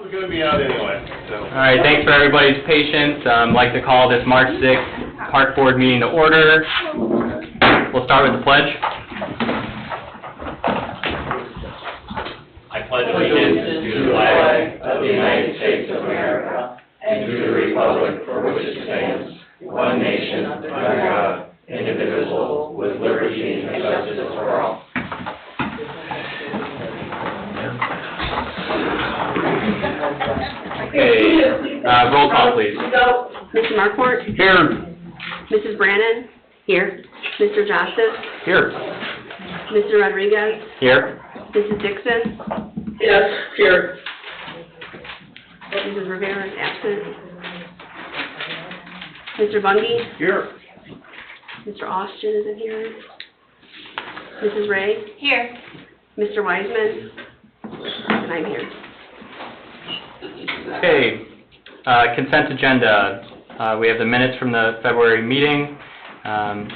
We're going to be out anyway, so. All right, thanks for everybody's patience. I'd like to call this March 6th Park Board meeting to order. We'll start with the pledge. I pledge allegiance to the flag of the United States of America and to the republic for which it stands, one nation, under God, indivisible, with liberty and justice for all. Okay, roll call, please. Mr. Marquardt? Here. Mrs. Brannon? Here. Mr. Justice? Here. Mr. Rodriguez? Here. Mrs. Dixon? Yes, here. Mrs. Rivera is absent. Mr. Bundy? Here. Mr. Austin isn't here. Mrs. Ray? Here. Mr. Wiseman? And I'm here. Okay, consent agenda. We have the minutes from the February meeting.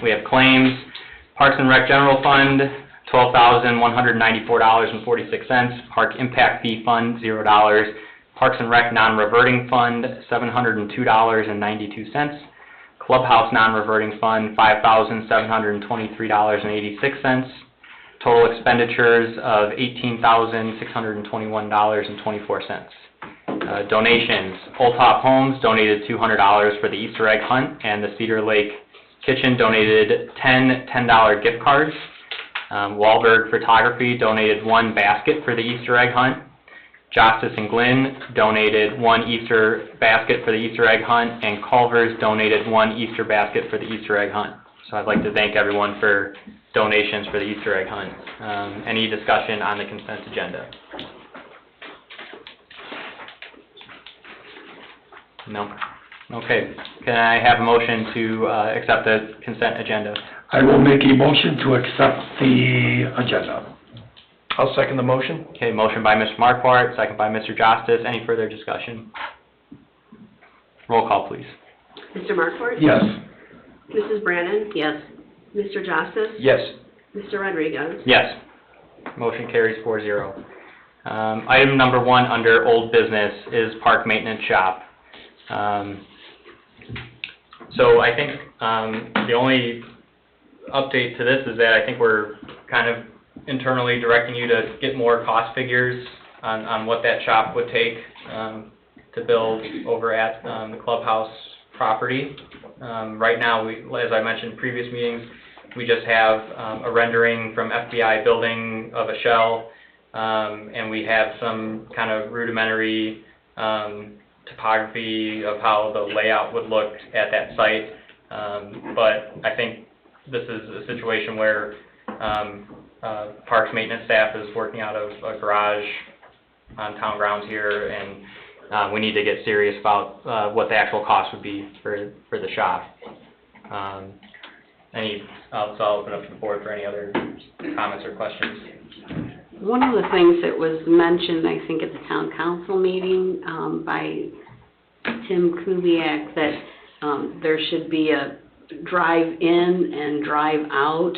We have claims. Parks and Rec General Fund, $12,194.46. Park Impact Fee Fund, $0. Parks and Rec Non-Reverting Fund, $702.92. Clubhouse Non-Reverting Fund, $5,723.86. Total expenditures of $18,621.24. Donations. Old Top Homes donated $200 for the Easter egg hunt, and the Cedar Lake Kitchen donated 10 $10 gift cards. Wahlberg Photography donated 1 basket for the Easter egg hunt. Justice and Glynn donated 1 Easter basket for the Easter egg hunt, and Culver's donated 1 Easter basket for the Easter egg hunt. So I'd like to thank everyone for donations for the Easter egg hunt. Any discussion on the consent agenda? No? Okay. Can I have a motion to accept the consent agenda? I will make a motion to accept the agenda. I'll second the motion. Okay, motion by Mr. Marquardt, second by Mr. Justice. Any further discussion? Roll call, please. Mr. Marquardt? Yes. Mrs. Brannon? Yes. Mr. Justice? Yes. Mr. Rodriguez? Yes. Motion carries 4-0. Item number 1 under old business is park maintenance shop. So I think the only update to this is that I think we're kind of internally directing you to get more cost figures on what that shop would take to build over at the clubhouse property. Right now, as I mentioned in previous meetings, we just have a rendering from FBI building of a shell, and we have some kind of rudimentary topography of how the layout would look at that site. But I think this is a situation where parks maintenance staff is working out of a garage on town grounds here, and we need to get serious about what the actual cost would be for the shop. So I'll open up to the board for any other comments or questions. One of the things that was mentioned, I think, at the town council meeting by Tim Kubiak, that there should be a drive in and drive out,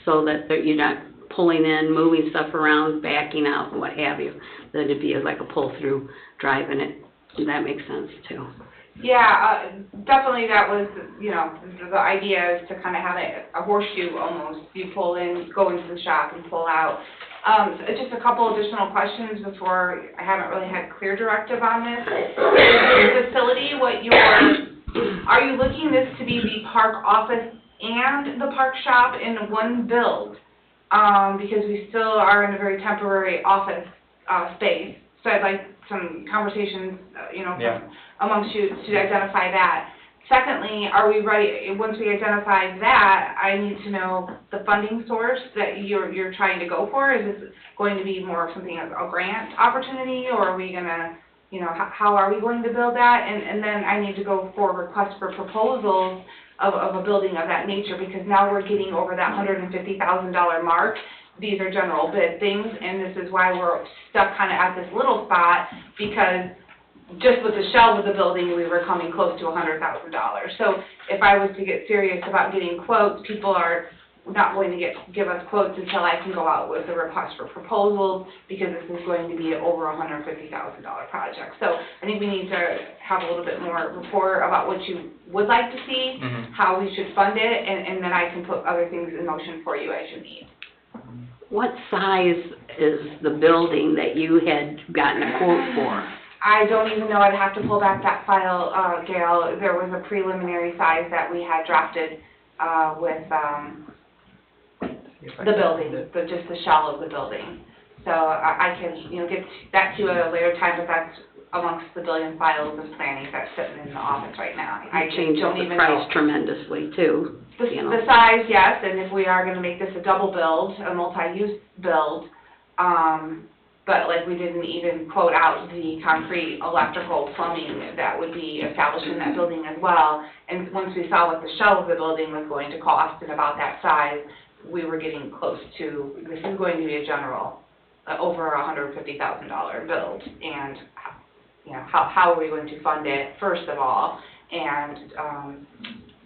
so that you're not pulling in, moving stuff around, backing out, and what have you. That it'd be like a pull-through drive, and that makes sense too. Yeah, definitely that was, the idea is to kind of have a horseshoe almost. You pull in, go into the shop and pull out. Just a couple additional questions before. I haven't really had clear directive on this. The facility, are you looking this to be the park office and the park shop in one build? Because we still are in a very temporary office space. So I'd like some conversations, amongst you to identify that. Secondly, are we ready, once we identify that, I need to know the funding source that you're trying to go for. Is this going to be more of something, a grant opportunity, or are we going to, how are we going to build that? And then I need to go for requests for proposals of a building of that nature, because now we're getting over that $150,000 mark. These are general bid things, and this is why we're stuck kind of at this little spot, because just with the shell of the building, we were coming close to $100,000. So if I was to get serious about getting quotes, people are not going to give us quotes until I can go out with a request for proposals, because this is going to be over $150,000 project. So I think we need to have a little bit more rapport about what you would like to see, how we should fund it, and then I can put other things in motion for you as you need. What size is the building that you had gotten a quote for? I don't even know, I'd have to pull back that file, Gail. There was a preliminary size that we had drafted with the building, just the shell of the building. So I can, get that to you at a later time, but that's amongst the billion files of planning that's sitting in the office right now. I It changes don't the even price know. tremendously too, you know. The size, yes, and if we are gonna make this a double build, a multi-use build, but like we didn't even quote out the concrete, electrical, plumbing that would be established in that building as well. And once we saw what the shell of the building was going to cost and about that size, we were getting close to, this is going to be a general, over $150,000 build. And, how are we going to fund it, first of all? And,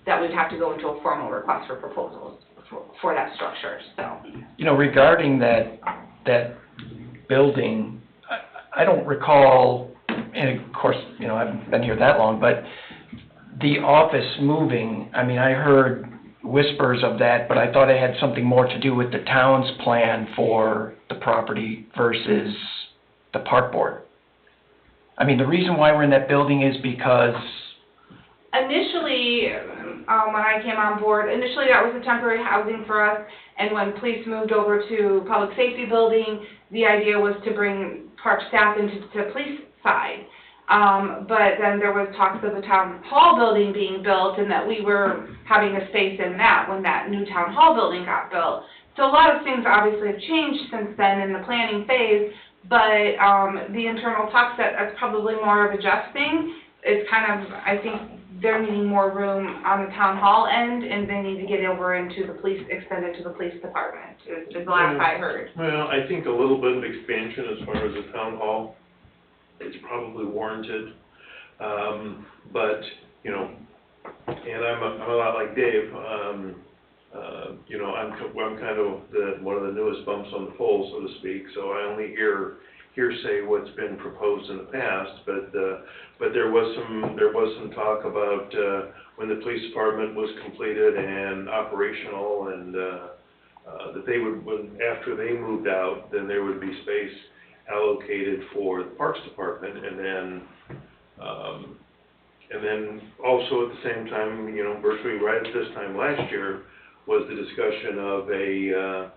that we'd have to go into a formal request for proposals for that structure, so. Regarding that building, I don't recall, and of course, I haven't been here that long, but the office moving, I heard whispers of that, but I thought it had something more to do with the town's plan for the property versus the park board. The reason why we're in that building is because... Initially, when I came on board, that was a temporary housing for us, and when police moved over to public safety building, the idea was to bring park staff into the police side. But then there was talks of the town hall building being built, and that we were having a space in that when that new town hall building got built. So a lot of things obviously have changed since then in the planning phase, but the internal talks, that's probably more of a Jeff thing. It's kind of, I think, they're needing more room on the town hall end, and they need to get over into the police, extended to the police department, is the last I heard. Well, I think a little bit of expansion as far as the town hall is probably warranted. But, and I'm a lot like Dave, I'm kind of one of the newest bumps on the pole, so to speak, so I only hearsay what's been proposed in the past, but there was some talk about when the police department was completed and operational, and that they would, after they moved out, then there would be space allocated for the Parks Department, and then also at the same time, virtually right at this time last year, was the discussion of a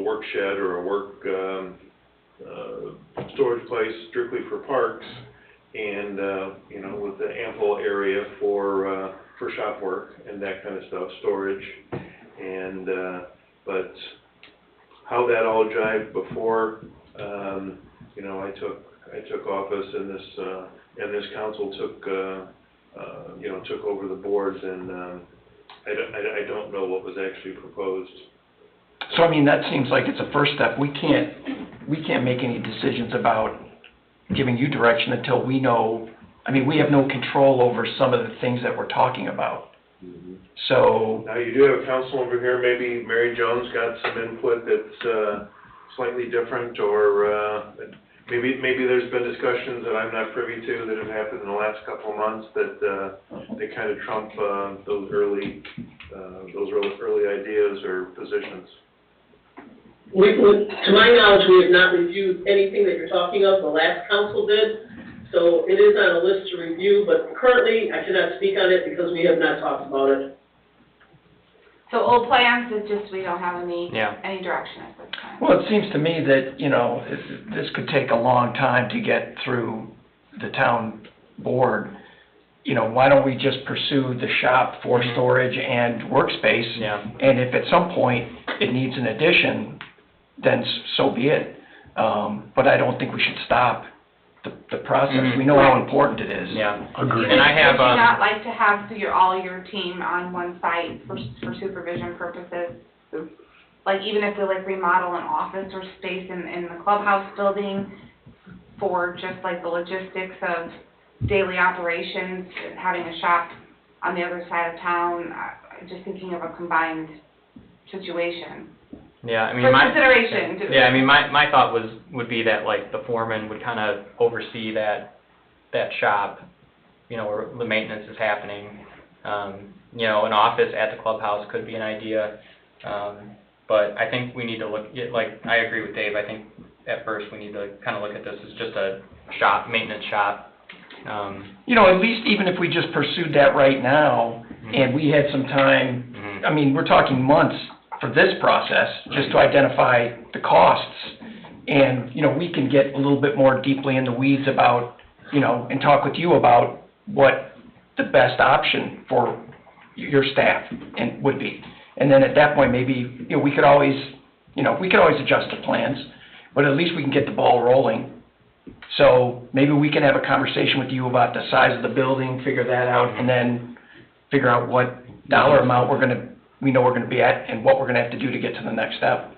work shed or a work storage place strictly for parks, and with the ample area for shop work and that kind of stuff, storage, and but how that all jived before I took office, and this council took over the boards, and I don't know what was actually proposed. So, that seems like it's a first step. We can't make any decisions about giving you direction until we know, we have no control over some of the things that we're talking about. So... Now, you do have counsel over here, maybe Mary Jones got some input that's slightly different, or maybe there's been discussions that I'm not privy to that have happened in the last couple of months that they kind of trump those early ideas or positions. To my knowledge, we have not reviewed anything that you're talking of. The last council did, so it is on a list to review, but currently I cannot speak on it because we have not talked about it. So old plans, it's just we don't have any direction at this time. Well, it seems to me that, this could take a long time to get through the town board. Why don't we just pursue the shop for storage and workspace? Yeah. And if at some point it needs an addition, then so be it. But I don't think we should stop the process. We know how important it is. Yeah. Agreed. And I have, Would you not like to have all your team on one site for supervision purposes? Like, even if they remodel an office or space in the clubhouse building for just the logistics of daily operations, having a shop on the other side of town, just thinking of a combined situation. Yeah, I mean, For my. consideration. Yeah, I mean, my thought would be that, like, the foreman would kind of oversee that shop, you know, where the maintenance is happening. You know, an office at the clubhouse could be an idea. But I think we need to look, like, I agree with Dave, I think at first we need to kind of look at this as just a shop, maintenance shop. You know, at least even if we just pursued that right now, and we had some time, Mhm. I mean, we're talking months for this process, just to identify the costs. And, you know, we can get a little bit more deeply in the weeds about, you know, and talk with you about what the best option for your staff and would be. And then at that point, maybe, you know, we could always adjust the plans, but at least we can get the ball rolling. So maybe we can have a conversation with you about the size of the building, figure that out, and then figure out what dollar amount we know we're gonna be at and what we're gonna have to do to get to the next step.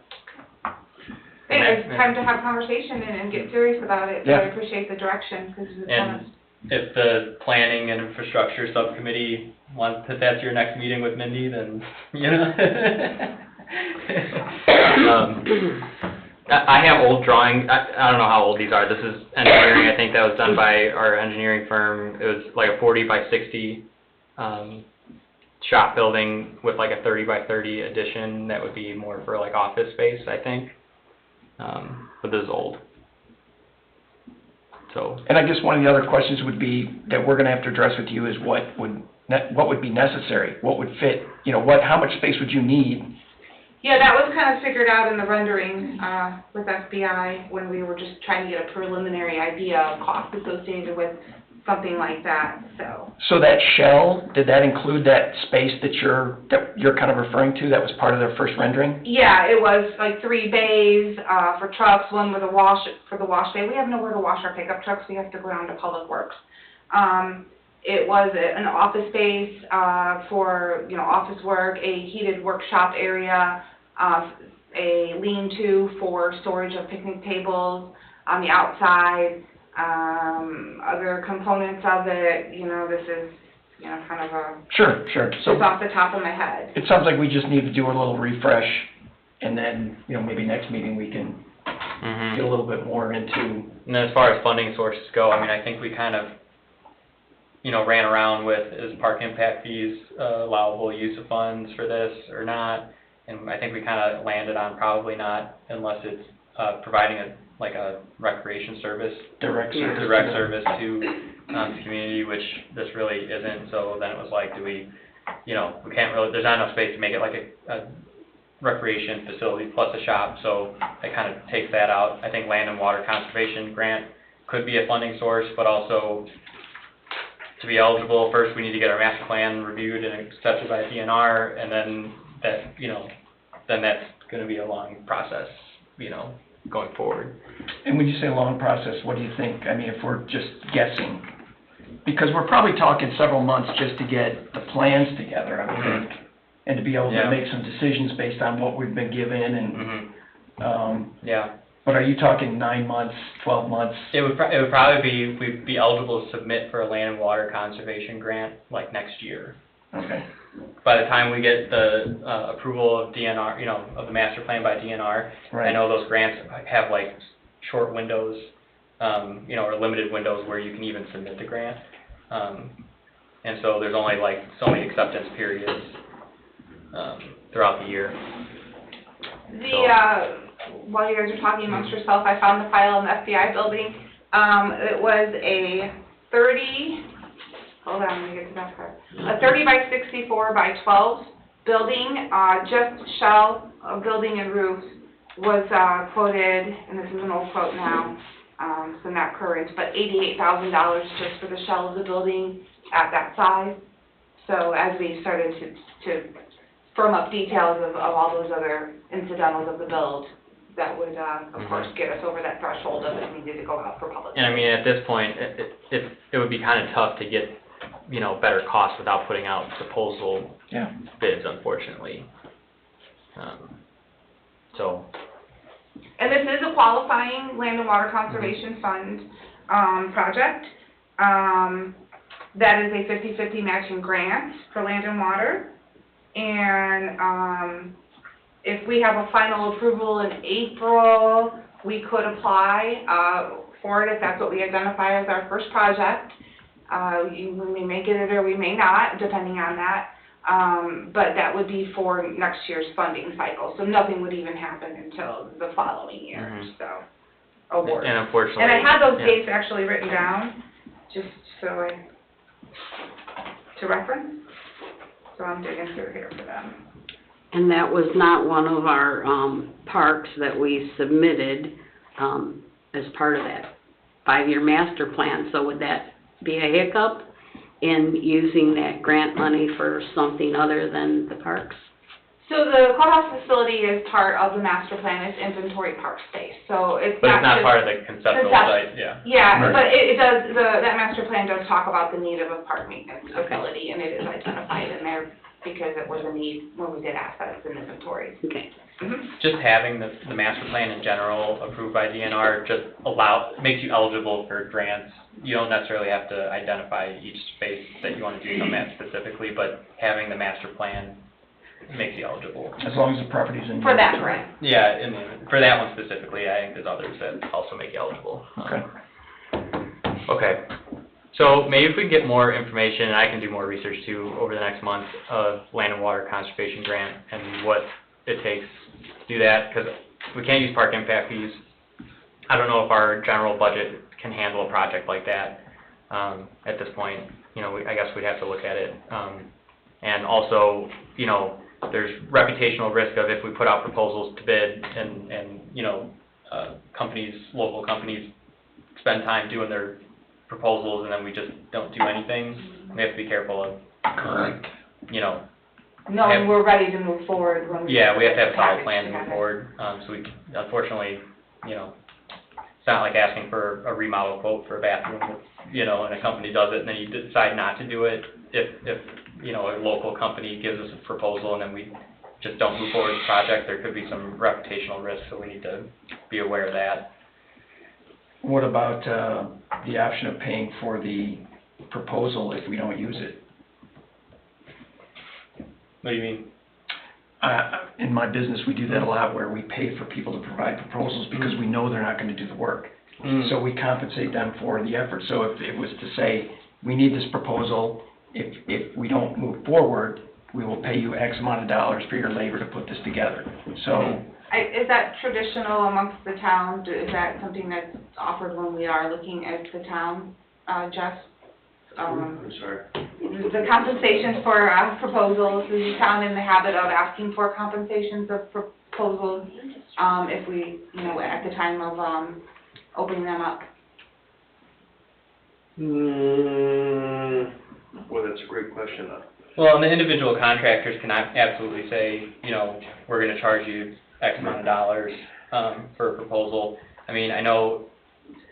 Yeah, it's time to have conversation and get serious about it, so Yeah. I appreciate the direction, because it's And honest. if the planning and infrastructure subcommittee wants, if that's your next meeting with Mindy, then, you know. I have old drawing, I don't know how old these are, this is engineering, I think that was done by our engineering firm. It was like a 40 by 60, shop building with like a 30 by 30 addition that would be more for like office space, I think. But this is old. So. And I guess one of the other questions would be, that we're gonna have to address with you, is what would be necessary? What would fit, you know, how much space would you need? Yeah, that was kind of figured out in the rendering, with FBI, when we were just trying to get a preliminary idea of costs associated with something like that, so. So that shell, did that include that space that you're kind of referring to, that was part of their first rendering? Yeah, it was like 3 bays, for trucks, one with a for the wash bay. We have nowhere to wash our pickup trucks, we have to go down to Public Works. It was an office space, for, you know, office work, a heated workshop area, a lean-to for storage of picnic tables on the outside, other components of it, you know, this is, you know, kind of a, Sure. just So off the top of my head. it sounds like we just need to do a little refresh, and then, you know, maybe next meeting we can Mhm. get a little bit more into. And then as far as funding sources go, I mean, I think we kind of, you know, ran around with, is park impact fees allowable use of funds for this or not? And I think we kind of landed on probably not, unless it's providing a recreation service. Direct service. Direct service to the community, which this really isn't. So then it was like, do we, you know, we can't really, there's not enough space to make it like a recreation facility plus a shop, so it kind of takes that out. I think land and water conservation grant could be a funding source, but also to be eligible, first we need to get our master plan reviewed and accepted by DNR, and then that, you know, then that's going to be a long process, you know, going forward. And when you say long process, what do you think? I mean, if we're just guessing, because we're probably talking several months just to get the plans together, I would think, and to be able Yeah. to make some decisions based on what we've been given, and, Mhm. Yeah. but are you talking 9 months, 12 months? It would probably be, we'd be eligible to submit for a land and water conservation grant like next year. Okay. By the time we get the approval of DNR, you know, of the master plan by DNR, I Right. know those grants have like short windows, you know, or limited windows where you can even submit the grant. And so there's only like so many acceptance periods throughout the year. While you guys are talking amongst yourself, I found the file in the FBI building. It was a 30 by 64 by 12 building, just shell, building and roof was quoted, and this is an old quote now, so not current, but $88,000 just for the shell of the building at that size. So as we started to firm up details of all those other incidentals of the build, that would, of course, get us over that threshold of it needed to go out for public. And I mean, at this point, it would be kind of tough to get, you know, better costs without putting out proposal Yeah. bids, unfortunately. So. And this is a qualifying Land and Water Conservation Fund project. That is a 50-50 matching grant for land and water. And, if we have a final approval in April, we could apply, for it if that's what we identify as our first project. We may get it or we may not, depending on that. But that would be for next year's funding cycle, so nothing would even happen until the following year, Mhm. so, award. And unfortunately. And I had those yeah. dates actually written down, just to reference, so I'm digging through here for them. And that was not one of our, parks that we submitted, as part of that 5-year master plan, so would that be a hiccup in using that grant money for something other than the parks? So the clubhouse facility is part of the master plan, it's inventory park space, so it's But not it's not just- part of the conceptual Concept- site, yeah. Yeah, Right. but it does, that master plan does talk about the need of a park maintenance Okay. facility, and it is identified in there because it was a need when we did assets and inventories. Okay. Just having the master plan in general approved by DNR just makes you eligible for grants. You don't necessarily have to identify each space that you want to do some at specifically, but having the master plan makes you eligible. As long as the property's in. For that grant. Yeah, and for that one specifically, I think there's others that also make you eligible. Okay. Okay, so maybe if we get more information, and I can do more research too over the next month of land and water conservation grant and what it takes to do that, because we can't use park impact fees. I don't know if our general budget can handle a project like that, at this point. You know, I guess we'd have to look at it. And also, you know, there's reputational risk of if we put out proposals to bid and you know, local companies spend time doing their proposals and then we just don't do anything. We have to be careful of, Correct. you know, Knowing we're ready to move forward when we. yeah, we have to have a solid package plan to move together. forward. So we, unfortunately, you know, it's not like asking for a remodel quote for a bathroom, you know, and a company does it and then you decide not to do it. If, you know, a local company gives us a proposal and then we just don't move forward with the project, there could be some reputational risk, so we need to be aware of that. What about, the option of paying for the proposal if we don't use it? What do you mean? In my business, we do that a lot where we pay for people to provide proposals because we know they're not gonna do the work. So we compensate them for the effort. So if it was to say, we need this proposal, if we don't move forward, we will pay you X amount of dollars for your labor to put this together. So, Is that traditional amongst the town? Is that something that's offered when we are looking at the town, Jeff? I'm sorry. The compensations for proposals, is the town in the habit of asking for compensations of proposals, if we, you know, at the time of, opening them up? Well, that's a great question. Well, and the individual contractors can absolutely say, you know, we're gonna charge you X amount of dollars, for a proposal. I mean, I know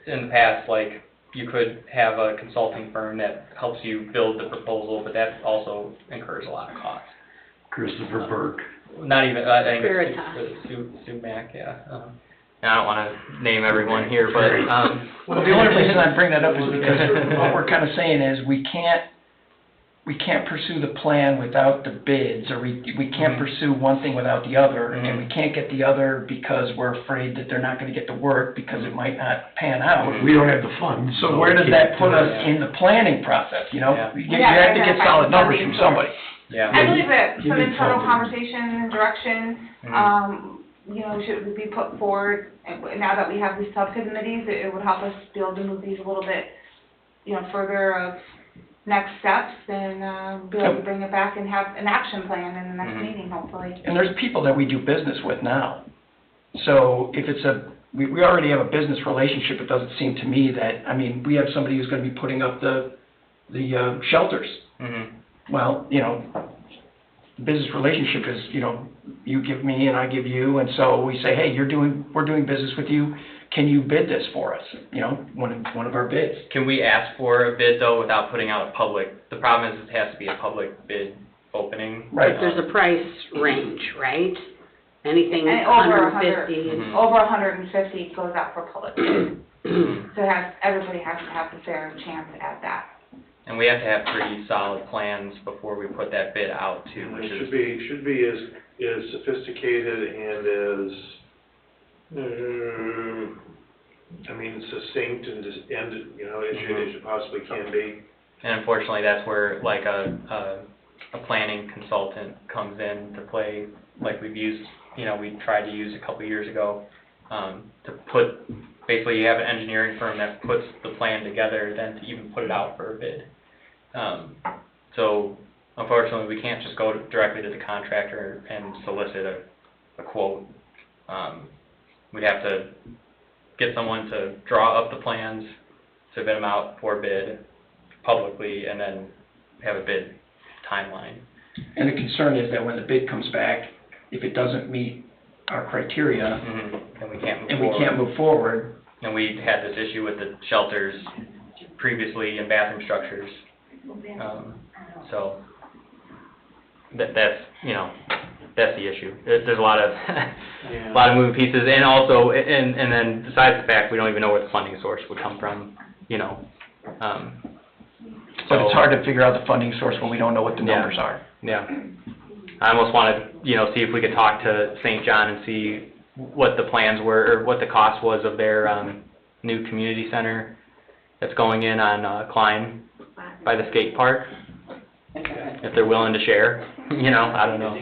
in the past, like, you could have a consulting firm that helps you build the proposal, but that also incurs a lot of costs. Christopher Burke. Not even, I think Veritas. it's Sumac, yeah. And I don't wanna name everyone here, but, well, the only reason I bring that up is because what we're kinda saying is, we can't pursue the plan without the bids, or we can't pursue one thing without the other, and we can't get the other because we're afraid that they're not gonna get the work because it might not pan out. We don't have the funds. So where does that put us in the planning process, you know? Yeah. You have to get solid numbers from somebody. yeah. I believe that You some need internal funding. conversation and direction, you know, should be put forward. And now that we have these subcommittees, it would help us be able to move these a little bit, you know, further of next steps and, be able to bring it back and have an action plan in the next Mhm. meeting, hopefully. And there's people that we do business with now. So if it's we already have a business relationship, it doesn't seem to me that, I mean, we have somebody who's gonna be putting up the shelters. Mhm. Well, you know, business relationship is, you know, you give me and I give you, and so we say, hey, we're doing business with you, can you bid this for us? You know, one of our bids. Can we ask for a bid though without putting out a public, the problem is it has to be a public bid opening. Right. But there's a price range, right? Anything And over 150. Mhm. Over 150 goes out for public bid. So everybody has to have a fair chance at that. And we have to have pretty solid plans before we put that bid out too, which is. Should be as sophisticated and as, succinct and just you know, as you possibly can be. And unfortunately, that's where like a planning consultant comes in to play, like we've used, you know, we tried to use a couple of years ago, to put, basically you have an engineering firm that puts the plan together, then to even put it out for a bid. So unfortunately, we can't just go directly to the contractor and solicit a quote. We'd have to get someone to draw up the plans, submit them out for bid publicly, and then have a bid timeline. And the concern is that when the bid comes back, if it doesn't meet our criteria, And we can't move and forward. we can't move forward, And we had this issue with the shelters previously and bathroom structures. So that's, you know, that's the issue. There's a lot of, a lot of moving pieces, and also, and then besides the fact, we don't even know where the funding source would come from, you know. but it's hard to figure out the funding source when we don't know what the Yeah. numbers are. Yeah. I almost wanted, you know, see if we could talk to St. John and see what the plans were, or what the cost was of their, new community center that's going in on, Klein by the skate park. If they're willing to share, you know, I don't know.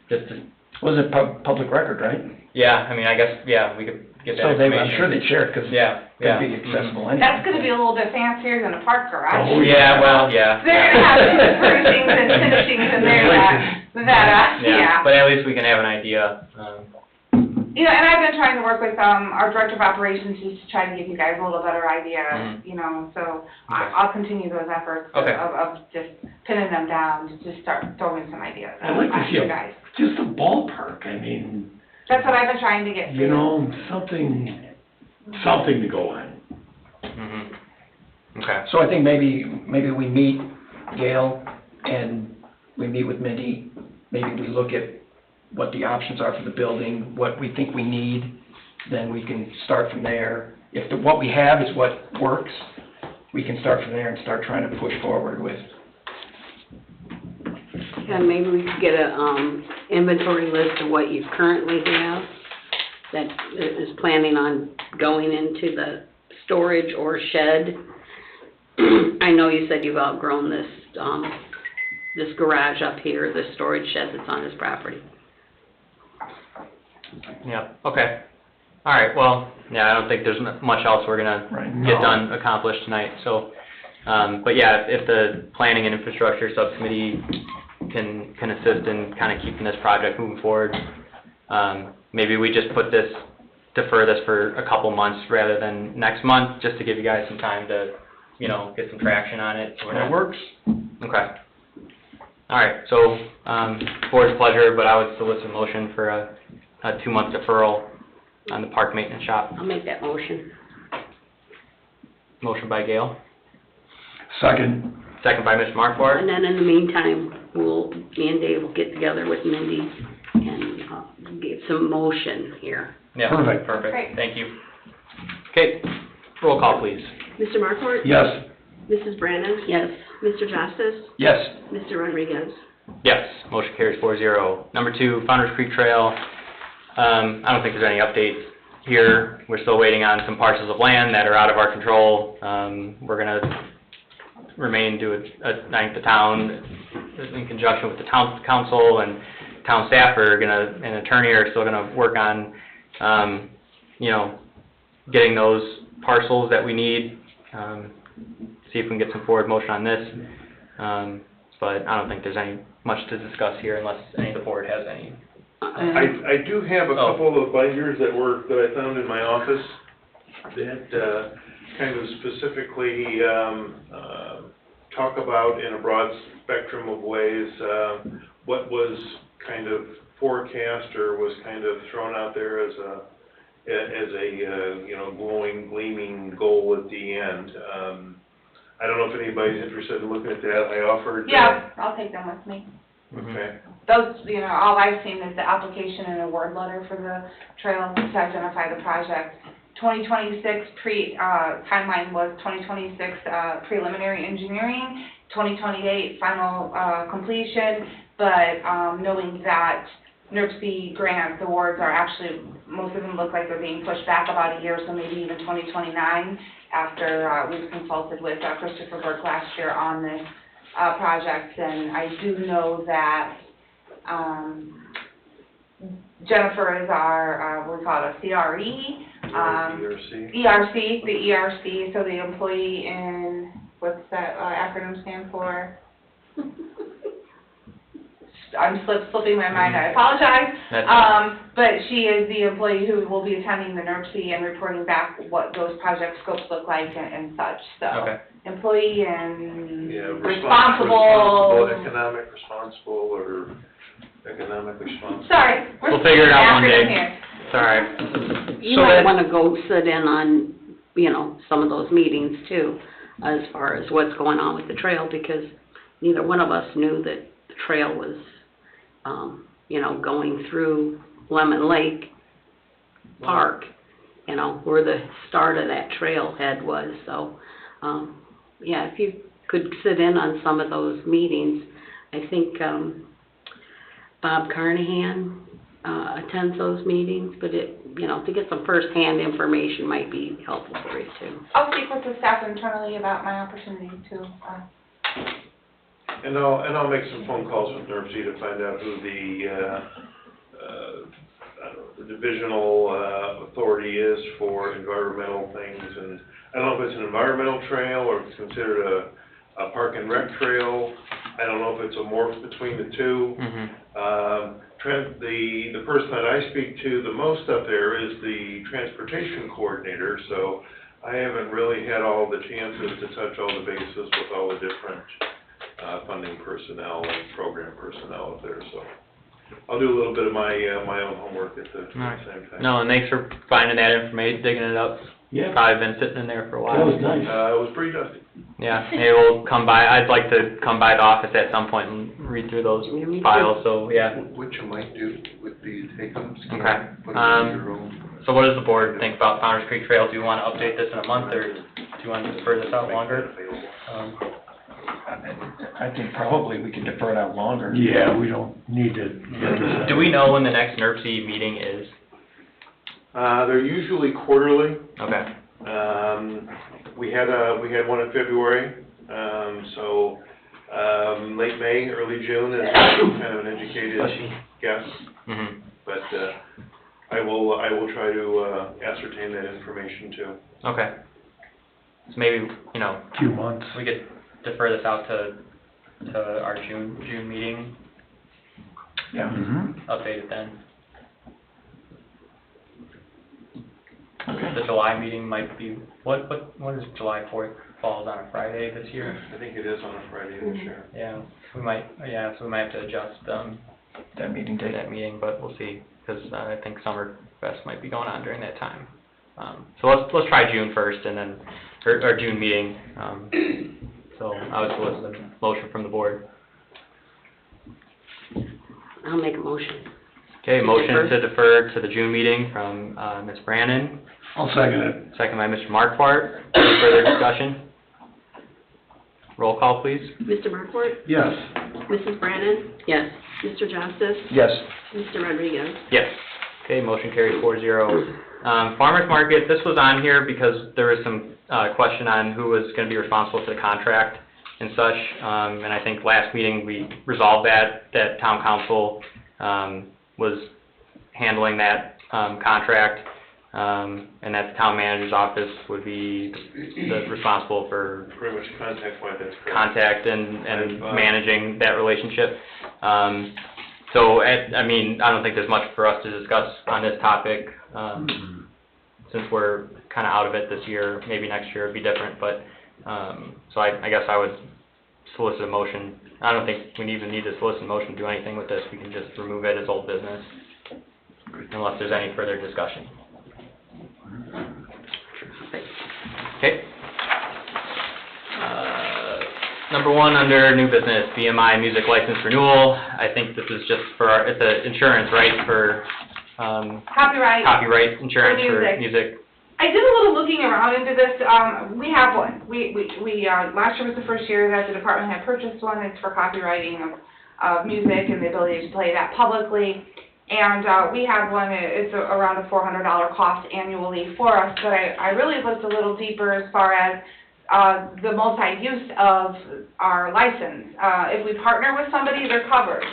Just to, Was it public record, right? yeah, I mean, I guess, yeah, we could get that So they, information. I'm sure they'd share it, because Yeah, it yeah. could be accessible anyway. That's gonna be a little bit fancier than a park garage. Oh, Yeah, well, yeah. They're gonna have some furnishings and finishings in there yeah. But at least we can have an idea, You know, and I've been trying to work with, our director of operations just to try to give you guys a little better idea, you know, so Okay. I'll continue those efforts Okay. of just pinning them down, to just start throwing some ideas I'd like to at see you guys. just a ballpark, I mean, That's what I've been trying to get for you know, something to go on. Okay. So I think maybe we meet Gail and we meet with Mindy. Maybe we look at what the options are for the building, what we think we need, then we can start from there. If what we have is what works, we can start from there and start trying to push forward with. And maybe we could get a, inventory list of what you currently have that is planning on going into the storage or shed. I know you said you've outgrown this, this garage up here, this storage shed that's on this property. Yeah, okay. All right, well, yeah, I don't think there's much else we're gonna get done, accomplished tonight, so, but yeah, if the planning and infrastructure subcommittee can assist in kind of keeping this project moving forward, maybe we just defer this for a couple months rather than next month, just to give you guys some time to, you know, get some traction on it. So we're That not- works. Okay. All right, so, board's pleasure, but I would solicit a motion for a 2-month deferral on the park maintenance shop. I'll make that motion. Motion by Gail, Second, second by Mr. Markwart. And then in the meantime, me and Dave will get together with Mindy and, get some motion here. Yeah, Perfect. perfect, Great. thank you. Okay, roll call, please. Mr. Markort? yes. Mrs. Brandon? Yes. Mr. Justice? Yes. Mr. Rodriguez? Yes, motion carries 4-0. Number 2, Founder's Creek Trail. I don't think there's any updates here. We're still waiting on some parcels of land that are out of our control. We're gonna remain to a ninth of town in conjunction with the town council, and town staff are gonna, and attorney are still gonna work on, you know, getting those parcels that we need, see if we can get some forward motion on this. But I don't think there's any much to discuss here unless any of the board has any. I do have a Oh. couple of binders that I found in my office that, kind of specifically, talk about in a broad spectrum of ways, what was kind of forecast or was kind of thrown out there as a, you know, glowing, gleaming goal at the end. I don't know if anybody's interested in looking at that. I offered. Yeah, I'll take them with me. Okay. Those, you know, all I've seen is the application and award letter for the trail to identify the project 2026 timeline was 2026 preliminary engineering, 2028 final completion, but knowing that NERC grant awards are actually, most of them look like they're being pushed back about a year, so maybe even 2029, after we've consulted with Christopher Burke last year on this project. And I do know that Jennifer is our, what we call it, a CRE. ERC. ERC, the ERC, so the employee in, what's that acronym stand for? I'm slipping my mind, I apologize. That's But she is the employee who will be attending the NERC and reporting back what those project scopes look like and such, so. Okay. Employee and Yeah, responsible. economic responsible, or economic responsible. Sorry, we're We'll figure it out one acronym day. here. It's all right. You So might that- wanna go sit in on, you know, some of those meetings too, as far as what's going on with the trail, because neither one of us knew that the trail was, you know, going through Lemon Lake Park, you know, where the start of that trailhead was, so, yeah, if you could sit in on some of those meetings. I think, Bob Carnahan, attends those meetings, but it, you know, to get some firsthand information might be helpful for you too. I'll speak with the staff internally about my opportunity to, And I'll make some phone calls with NERC to find out who the, I don't know, the divisional, authority is for environmental things, and I don't know if it's an environmental trail or if it's considered a park and rec trail. I don't know if it's a morph between the two. Mm-hmm. The person that I speak to the most up there is the transportation coordinator, so I haven't really had all the chances to touch all the bases with all the different funding personnel and program personnel up there, so I'll do a little bit of my own homework at the same time. No, and thanks for finding that information, digging it up. Yeah, Probably been sitting in there for a while. that was nice. It was pretty dusty. Yeah, hey, we'll come by, I'd like to come by the office at some point and read through those Yeah, me too. files, so, yeah. What you might do would be take them, Okay. scan, put them in your own. So what does the board think about Founder's Creek Trail? Do you want to update this in a month, or do you want to defer this out longer? I think probably we can defer it out longer. Yeah, we don't need to get this. Do we know when the next NERC meeting is? They're usually quarterly. Okay, We had one in February, so, late May, early June is kind of an educated guess, mhm, but, I will try to, ascertain that information too. okay. So maybe, you know, Few months. we could defer this out to our June meeting, Yeah. Mm-hmm. update it then. Okay. The July meeting might be, what is July 4th, falls on a Friday this year? I think it is on a Friday this year. Yeah, so we might have to adjust, That meeting date. that meeting, but we'll see, because I think Summerfest might be going on during that time. So let's try June first, and then, or June meeting, so I would solicit a motion from the board. I'll make a motion. Okay, To motion defer? to defer to the June meeting from, Ms. Brannon, I'll second it. second by Mr. Markwart. Any further discussion? Roll call, please. Mr. Markwart? Yes. Mrs. Brannan? Yes. Mr. Justice? Yes. Mr. Rodriguez? Yes. Okay, motion carries 4-0. Farmers market, this was on here because there was some, question on who was gonna be responsible for the contract and such. And I think last meeting we resolved that town council, was handling that, contract. And that the town manager's office would be responsible for Pretty much contact point, that's correct. contact and I've, managing that relationship. So, I mean, I don't think there's much for us to discuss on this topic, since we're kind of out of it this year. Maybe next year it'd be different, but, so I guess I would solicit a motion. I don't think we even need to solicit a motion to do anything with this. We can just remove it as old business, unless there's any further discussion. Okay. Number one, under new business, BMI music license renewal. I think this is just for it's a insurance, right, for, Copyright. copyright insurance For for music. music. I did a little looking around into this. We have one. Last year was the first year that the department had purchased one. It's for copywriting of music and the ability to play that publicly. And we have one. It's around a $400 cost annually for us. But I really looked a little deeper as far as the multi-use of our license. If we partner with somebody, they're covered.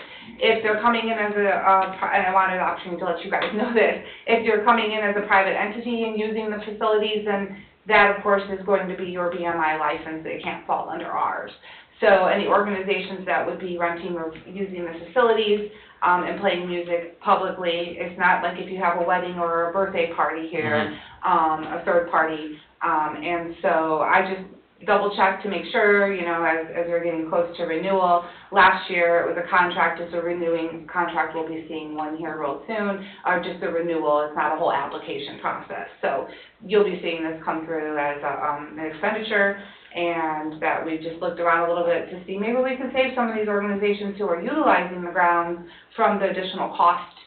If they're coming in as and I wanted an opportunity to let you guys know this, if you're coming in as a private entity and using the facilities, then that, of course, is going to be your BMI license. It can't fall under ours. So any organizations that would be renting or using the facilities and playing music publicly, it's not like if you have a wedding or a birthday party here, a third party. And so I just double-check to make sure, you know, as we're getting close to renewal. Last year, it was a contract. It's a renewing contract. We'll be seeing one here real soon, or just a renewal. It's not a whole application process. So you'll be seeing this come through as an expenditure, and that we've just looked around a little bit to see maybe we can save some of these organizations who are utilizing the grounds from the additional cost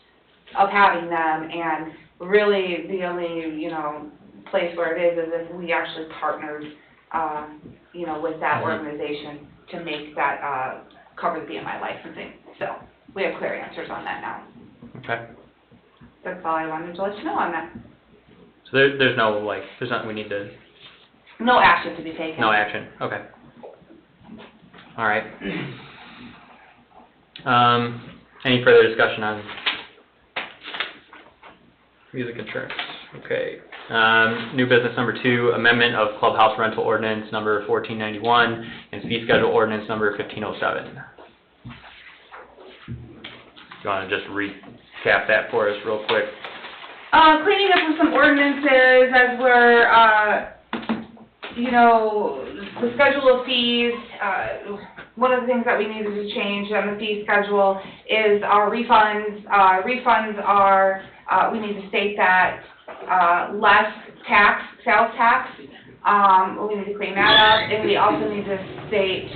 of having them. And really, the only, you know, place where it is if we actually partnered you know, with that organization to make that cover the BMI licensing. So we have clear answers on that now. Okay. That's all I wanted to let you know on that. So there's no, like, there's nothing we need to, No action to be taken. no action, okay. All right. Any further discussion on music insurance? Okay. New business number 2, amendment of clubhouse rental ordinance number 1491 and fee schedule ordinance number 1507. Do you want to just recap that for us real quick? Cleaning up with some ordinances as we're, you know, the schedule of fees. One of the things that we needed to change on the fee schedule is our refunds. Refunds are, we need to state that less tax, sales tax. We need to clean that up, and we also need to state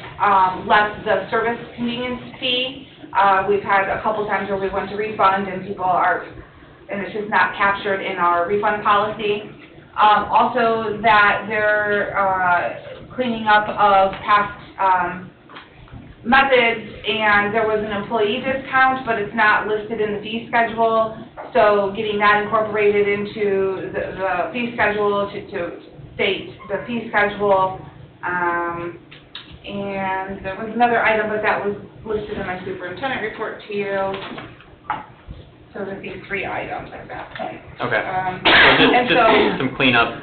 less the service convenience fee. We've had a couple times where we went to refund and people are, and it's just not captured in our refund policy. Also that they're cleaning up of past methods, and there was an employee discount, but it's not listed in the fee schedule. So getting that incorporated into the fee schedule to state the fee schedule. And there was another item, but that was listed in my superintendent report to you. So there's these 3 items at that point. Okay. And just some cleanup.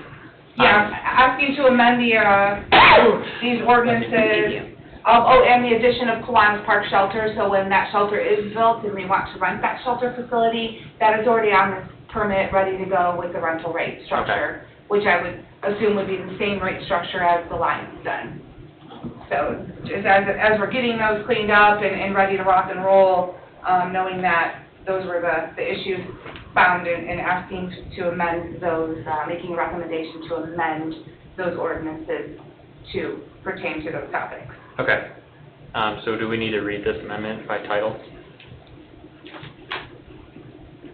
Yeah, asking to amend these ordinances. And the addition of Kiwanis Park Shelter, so when that shelter is built and we want to rent that shelter facility, that is already on this permit, ready to go with the rental rate structure, which I would assume would be the same rate structure as the Lions Den. So just as we're getting those cleaned up and ready to rock and roll, knowing that those were the issues found and asking to amend those, making a recommendation to amend those ordinances to pertain to those topics. Okay. So do we need to read this amendment by title?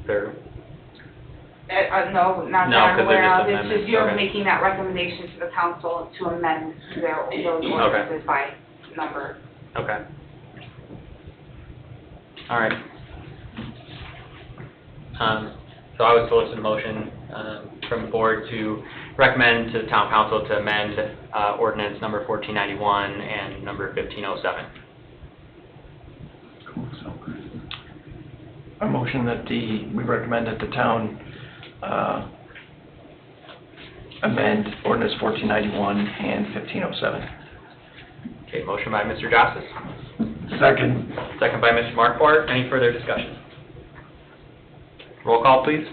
Or? No, not that No, I'm 'cause they're aware just of. It's amendments, just you're okay. making that recommendation to the council to amend those ordinances by number. Okay. All right. So I would solicit a motion from the board to recommend to the town council to amend ordinance number 1491 and number 1507. A motion that we recommend that the town amend ordinance 1491 and 1507. Okay, motion by Mr. Jostes, Second. second by Mr. Markwart. Any further discussion? Roll call, please.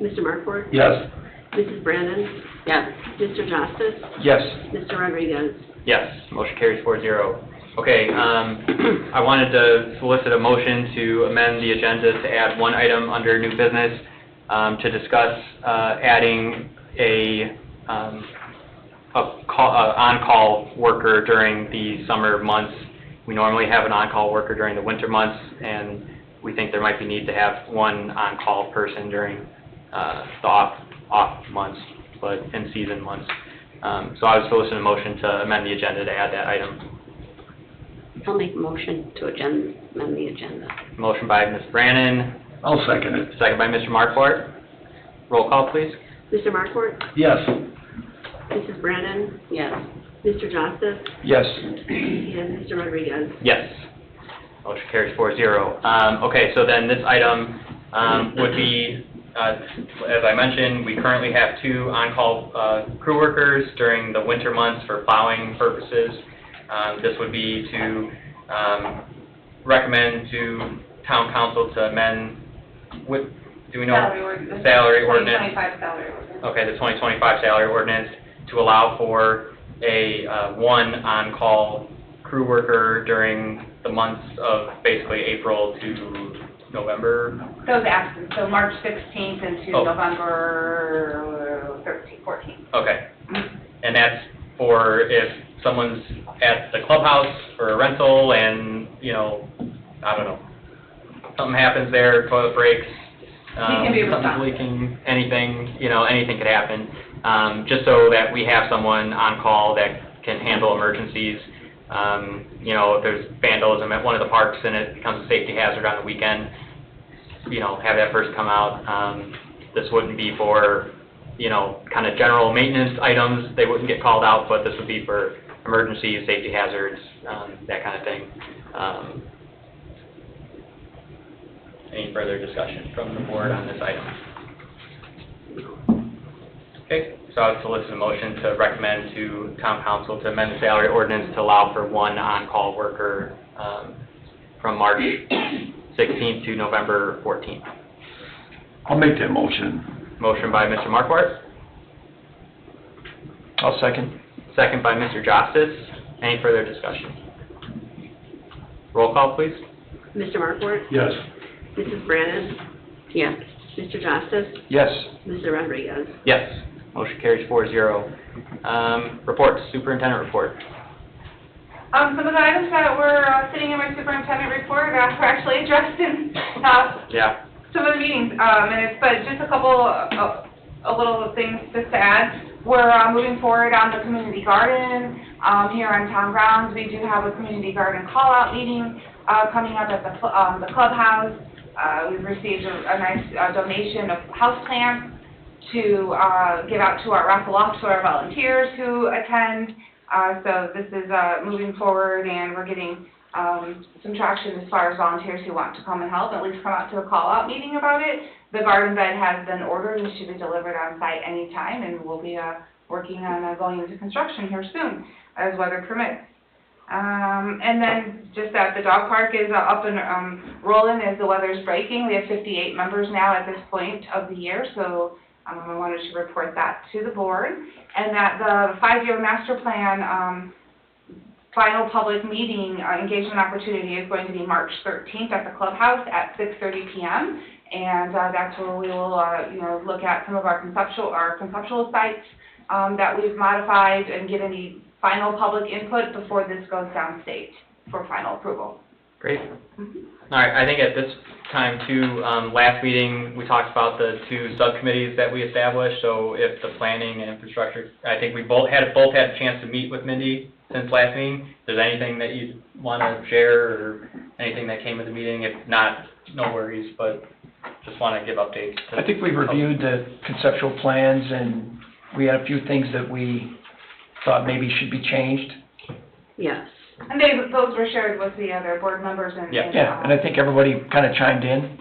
Mr. Markford? Yes. Mrs. Brandon? Yes. Mr. Justice? Yes. Mr. Rodriguez? Yes, motion carries 4-0. Okay, I wanted to solicit a motion to amend the agenda to add one item under new business to discuss adding a on-call worker during the summer months. We normally have an on-call worker during the winter months, and we think there might be need to have one on-call person during the off months. but in-season months. So I would solicit a motion to amend the agenda to add that item. I'll make a motion to amend the agenda. Motion by Ms. Brannan, I'll second it. second by Mr. Markwart. Roll call, please. Mr. Markwart? Yes. Mrs. Brannan? Yes. Mr. Justice? Yes. And Mr. Rodriguez? Yes. Motion carries 4-0. Okay, so then this item would be, as I mentioned, we currently have 2 on-call crew workers during the winter months for plowing purposes. This would be to recommend to town council to amend, do we know? Salary ordinance. 2025 salary ordinance. Okay, the 2025 salary ordinance to allow for a 1 on-call crew worker during the months of basically April to November. Those absent, so March 16th into Oh. November 13th, 14th. Okay. And that's for if someone's at the clubhouse for a rental and, you know, I don't know, something happens there, toilet breaks, can be something's responsible. leaking, anything, you know, anything could happen. Just so that we have someone on call that can handle emergencies. You know, if there's vandalism at one of the parks and it becomes a safety hazard on the weekend, you know, have that person come out. This wouldn't be for, you know, kind of general maintenance items. They wouldn't get called out, but this would be for emergencies, safety hazards, that kind of thing. Any further discussion from the board on this item? Okay, so I would solicit a motion to recommend to town council to amend the salary ordinance to allow for 1 on-call worker from March 16th to November 14th. I'll make that motion. Motion by Mr. Markwart, I'll second. second by Mr. Justice. Any further discussion? Roll call, please. Mr. Markwart? Yes. Mrs. Brannan? Yes. Mr. Justice? Yes. Mr. Rodriguez? Yes. Motion carries 4-0. Reports, superintendent report. Some of the items that were sitting in my superintendent report were actually addressed in Yeah. some of the meetings minutes, but just a couple a little things just to add. We're moving forward on the community garden here on town grounds. We do have a community garden call-out meeting coming up at the clubhouse. We've received a nice donation of houseplants to give out to our raffle off to our volunteers who attend. So this is moving forward, and we're getting some traction as far as volunteers who want to come and help, at least come out to a call-out meeting about it. The garden bed has been ordered and should be delivered on site anytime, and we'll be working on going into construction here soon, as weather permits. And then just that the dog park is up and rolling as the weather's breaking. We have 58 members now at this point of the year, so I wanted to report that to the board. And that the 5-year master plan final public meeting engagement opportunity is going to be March 13th at the clubhouse at 6:30 p.m. And that's where we will, look at some of our conceptual sites that we've modified and get any final public input before this goes downstate for final approval. Great. All right, I think at this time too, last meeting, we talked about the 2 subcommittees that we established. So if the planning and infrastructure, I think we both had a chance to meet with Mindy since last meeting. If there's anything that you want to share or anything that came at the meeting, if not, no worries, but just want to give updates. I think we reviewed the conceptual plans, and we had a few things that we thought maybe should be changed. Yes. And those were shared with the other board members and. Yeah. Yeah, and I think everybody kind of chimed in.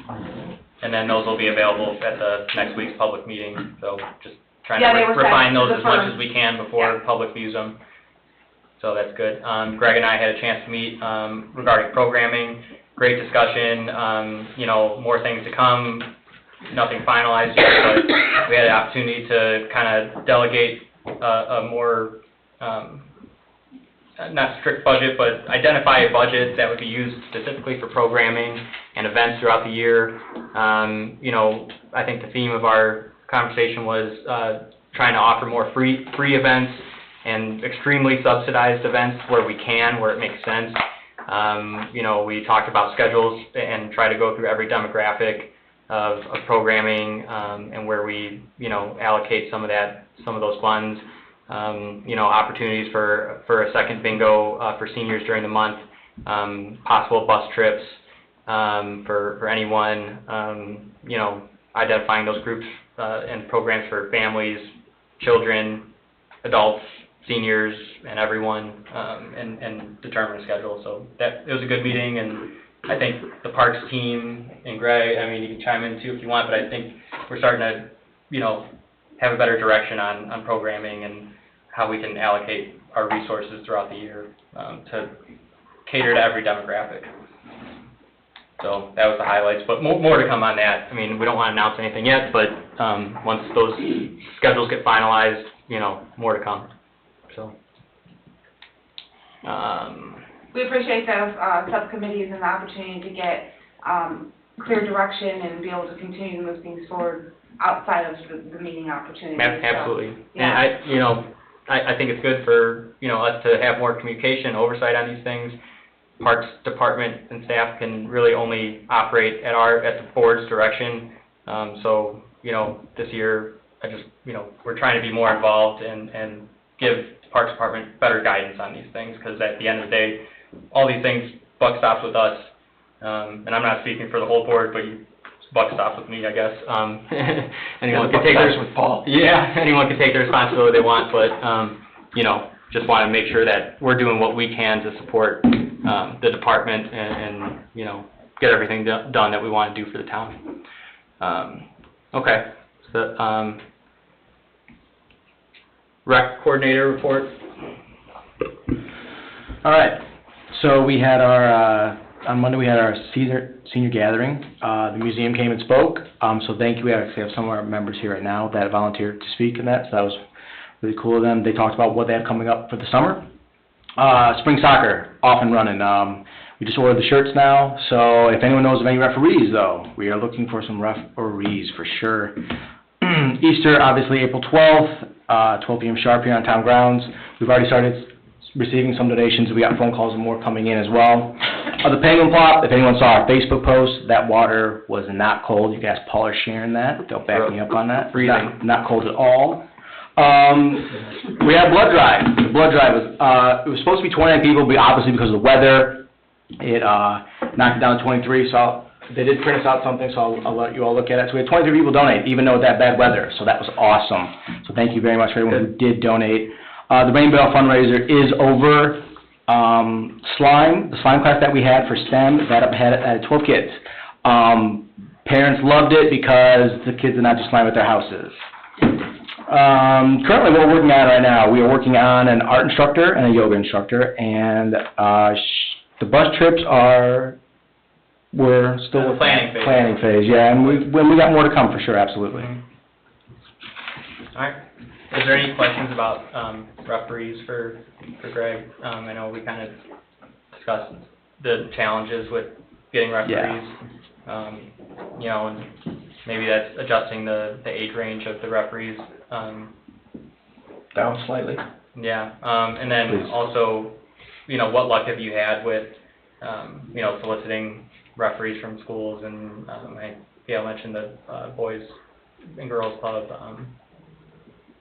And then those will be available at the next week's public meeting, so just trying Yeah, to they were refine sent to those the as much firm. as we can before Yeah. public views them. So that's good. Greg and I had a chance to meet regarding programming, great discussion, more things to come, nothing finalized yet, but we had an opportunity to kind of delegate a more, not strict budget, but identify a budget that would be used specifically for programming and events throughout the year. I think the theme of our conversation was trying to offer more free events and extremely subsidized events where we can, where it makes sense. We talked about schedules and try to go through every demographic of programming and where we, allocate some of that some of those funds. You know, opportunities for a second bingo, for seniors during the month, possible bus trips, for anyone, you know, identifying those groups, and programs for families, children, adults, seniors, and everyone, and determine a schedule. So it was a good meeting, and I think the Parks team and Greg, I mean, you can chime in too if you want, but I think we're starting to, you know, have a better direction on programming and how we can allocate our resources throughout the year, to cater to every demographic. So that was the highlights, but more to come on that. I mean, we don't want to announce anything yet, but once those schedules get finalized, you know, more to come. So. We appreciate the subcommittees and the opportunity to get clear direction and be able to continue to move things forward outside of the meeting opportunities. Absolutely. So, yeah. And you know, I think it's good for, you know, us to have more communication, oversight on these things. Parks Department and staff can really only operate at the board's direction. So, you know, this year, you know, we're trying to be more involved and give Parks Department better guidance on these things, because at the end of the day, all these things, buck stops with us. And I'm not speaking for the whole board, but buck stops with me, I guess. Anyone can take theirs with Paul. Yeah, anyone can take the responsibility they want, but, you know, just want to make sure that we're doing what we can to support the department and you know, get everything done that we want to do for the town. Okay, so, rec coordinator report. All right, so we had our, on Monday we had our senior gathering. The museum came and spoke, so thank you. We actually have some of our members here right now that volunteered to speak in that, so that was really cool of them. They talked about what they have coming up for the summer. Spring soccer, off and running. We just ordered the shirts now, so if anyone knows of any referees, though, we are looking for some referees for sure. Easter, obviously, April 12th, 12 p.m. sharp here on town grounds. We've already started receiving some donations. We got phone calls and more coming in as well. The Penguin Plot, if anyone saw our Facebook post, that water was not cold. You guys, Paul or Sharon, that. They'll back me up on that. Freezing. Not cold at all. We had a blood drive. The blood drive was, it was supposed to be 29 people, but obviously because of the weather, it knocked it down to 23. So they did print us out something, so I'll let you all look at it. So we had 23 people donate, even though with that bad weather. So that was awesome. So thank you very much for everyone who did donate. The Rainbow fundraiser is over. The slime class that we had for STEM, that had 12 kids. Parents loved it because the kids did not do slime at their houses. Currently what we're working on right now, we are working on an art instructor and a yoga instructor, and the bus trips we're still in the planning phase, yeah, and we got more to come for sure, absolutely. All right. Is there any questions about referees for Greg? I know we kind of discussed the challenges with getting referees. Yeah. You know, and maybe that's adjusting the age range of the referees. Down slightly. Yeah, and then Please. Also, you know, what luck have you had with, you know, soliciting referees from schools? And Gail mentioned the Boys and Girls Club.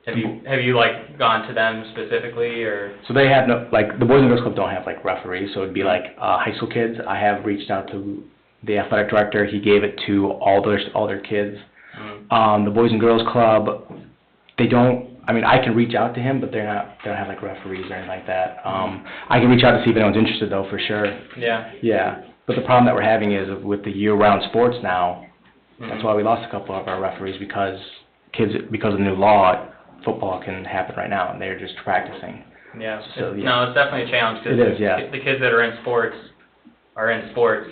Have you like gone to them specifically, or? So they have no, like, the Boys and Girls Club don't have like referees, so it'd be like high school kids. I have reached out to the athletic director. He gave it to all their kids. The Boys and Girls Club, they don't. I mean, I can reach out to him, but they don't have like referees or anything like that. I can reach out to see if anyone's interested though, for sure. Yeah. Yeah, but the problem that we're having is with the year-round sports now. That's why we lost a couple of our referees, because of the new law, football can happen right now, and they're just practicing. Yeah. So, yeah. No, it's definitely a challenge, because it is, yeah. The kids that are in sports are in sports,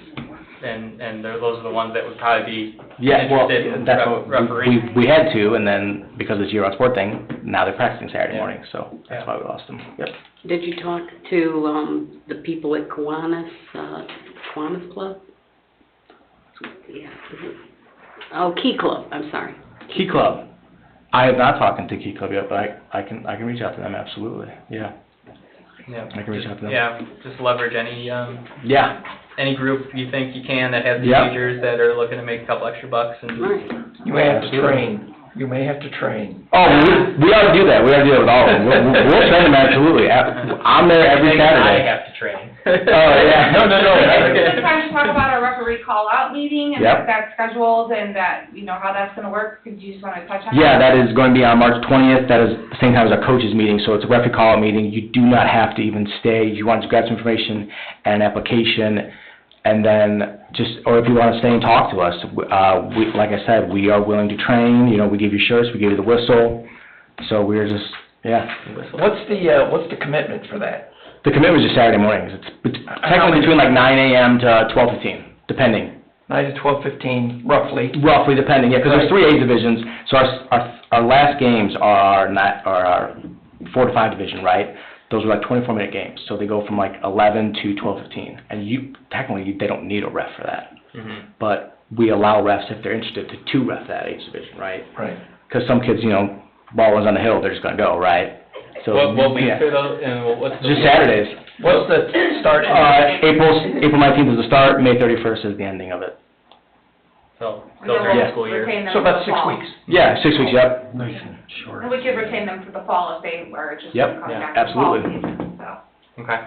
and those are the ones that would probably be interested in that's what refereeing. we had to, and then because of this year-round sport thing, now they're practicing Saturday morning, so that's why we lost them. Yep. Did you talk to the people at Kiwanis Club? Yeah. Oh, Key Club, I'm sorry. Key Club. I have not talked to Key Club yet, but I can reach out to them, absolutely. Yeah. Yeah. I can reach out to them. Yeah, just leverage any any group you think you can that has Yeah. teenagers that are looking to make a couple extra bucks, and Right. You may have to train You may have to train. Oh, we ought to do that, we ought to do that with all of them, we'll train them, absolutely. I'm there every Saturday. I have to train. Oh, yeah, no. Just trying to talk about our referee call-out meeting, and Yep. that's scheduled, and that, you know, how that's gonna work, could you just wanna touch on that? Yeah, that is going to be on March 20th, that is the same time as our coaches meeting, so it's a referee call-out meeting. You do not have to even stay, you want to grab some information and an application, and then or if you want to stay and talk to us, like I said, we are willing to train, you know, we give you shirts, we give you the whistle, so we're just, yeah. What's the commitment for that? The commitment is just Saturday mornings, it's technically between like 9 a.m. to 12:15, depending. 9 to 12:15, roughly. Roughly, depending, yeah, because there's 3 A divisions, so our last games are our 4 to 5 division, right? Those are like 24-minute games, so they go from like 11 to 12:15, and technically, they don't need a ref for that. Mm-hmm. But we allow refs, if they're interested, to ref that age division, right? Right. Because some kids, you know, ball is on the hill, they're just gonna go, right? So What weeks yeah. are those, and what's the? Just Saturdays. What's the start? April 19th is the start, May 31st is the ending of it. So, And those then are we'll the school year. retain them So for about the 6 fall. weeks. Yeah, 6 weeks, yep. Nice and short. And we could retain them for the fall if they were just Yep, coming yeah, back to the fall absolutely. season, so. Okay.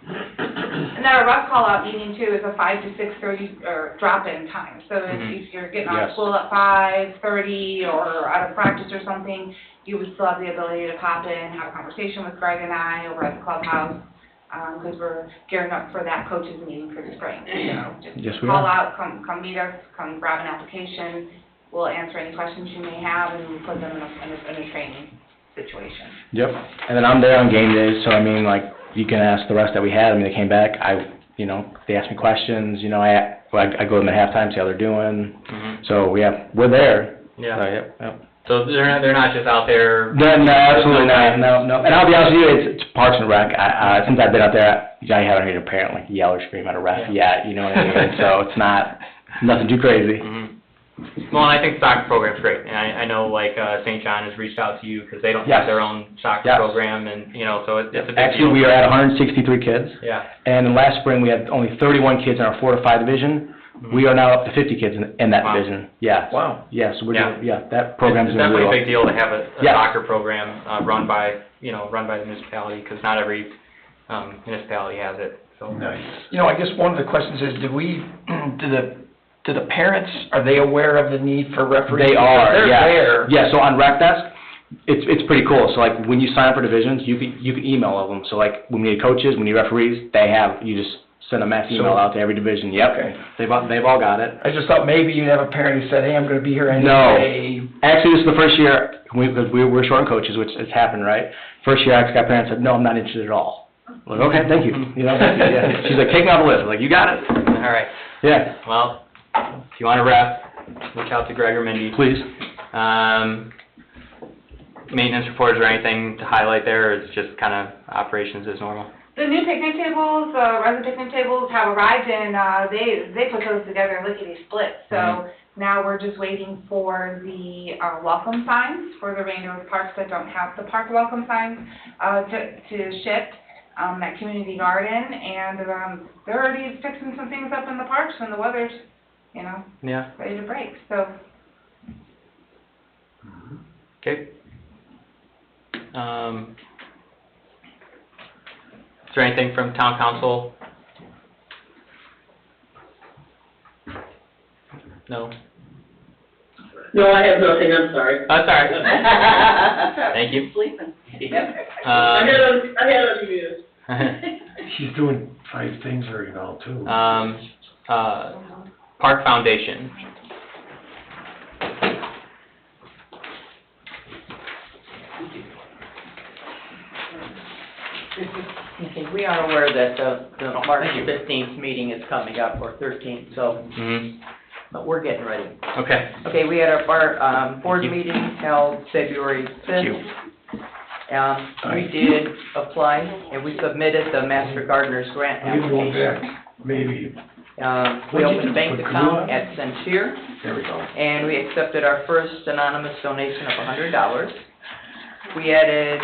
And then our ref call-out meeting too is a 5 to 6:30, or drop-in time. So Mhm. if you're getting out of Yes. school at 5:30 or out of practice or something, you would still have the ability to pop in, have a conversation with Greg and I over at the clubhouse, because we're gearing up for that coaches meeting for the spring. So Yes, just we call are. out, come meet us, come grab an application. We'll answer any questions you may have and we'll put them in a training situation. Yep, and then I'm there on game days, so I mean, like, you can ask the rest that we had, I mean, they came back, they asked me questions, I go to them at halftime, see how they're doing, Mhm. so, we're there. Yeah. So, yep. So they're not just out there. No, absolutely not, no, and I'll be honest with you, it's Parks and Rec, since I've been out there, I haven't heard a parent, like, yell or scream at a ref yet, you know what I mean, so it's nothing too crazy. Mhm. Well, and I think the soccer program's great, and I know, like, St. John has reached out to you, because they don't Yes. have their own soccer Yes. program, and, so it's a big deal. Actually, we are at 163 kids. Yeah. And in last spring, we had only 31 kids in our 4 to 5 division. Mhm. We are now up to 50 kids in that Wow. division. Yeah. Wow. Yeah, so we're Yeah. doing, that program's It's doing really definitely a well. big deal to have a Yes. soccer program, run by the municipality, because not every, municipality has it, so. Nice. I guess one of the questions is, do the parents, are they aware of the need for referees? They are, They're yeah. there. Yeah, so on Rec Desk, it's pretty cool. So like, when you sign up for divisions, you can email them. So like, when we need coaches, we need referees, you just send a mass email out to every division. Yep. Okay. They've all got it. I just thought maybe you'd have a parent who said, hey, I'm gonna be here any No. day. Actually, this is the first year, because we're short on coaches, which has happened, right? First year, I actually got parents said, no, I'm not interested at all. I'm like, okay, thank you. Thank you, yeah. She's like, take me off the list. I'm like, you got it. All right, Yeah, well, if you want to ref, reach out to Greg or Mindy. please. Maintenance reports or anything to highlight there, or it's just kind of operations as normal? The new picnic tables, resin picnic tables have arrived and, they put those together lickety-split. So now we're just waiting for the, welcome signs for the remainder of the parks that don't have the park welcome signs, to ship, at Community Garden. And, they're already fixing some things up in the parks when the weather's, Yeah, ready to break, so. okay. Is there anything from town council? No? No, I have nothing, I'm sorry. Oh, sorry. Thank you. Sleeping. I had on mute. She's doing 5 things right now, too. Park Foundation. Okay, we are aware that the March 15th meeting is coming up, or 13th, so, Mm-hmm. but we're getting ready. Okay. Okay, we had our board Thank you. meeting held February 5th. We did apply, and we submitted the Master Gardeners Grant We can go application. back, maybe. We opened a bank account at Sincere, There we go. and we accepted our first anonymous donation of $100. We added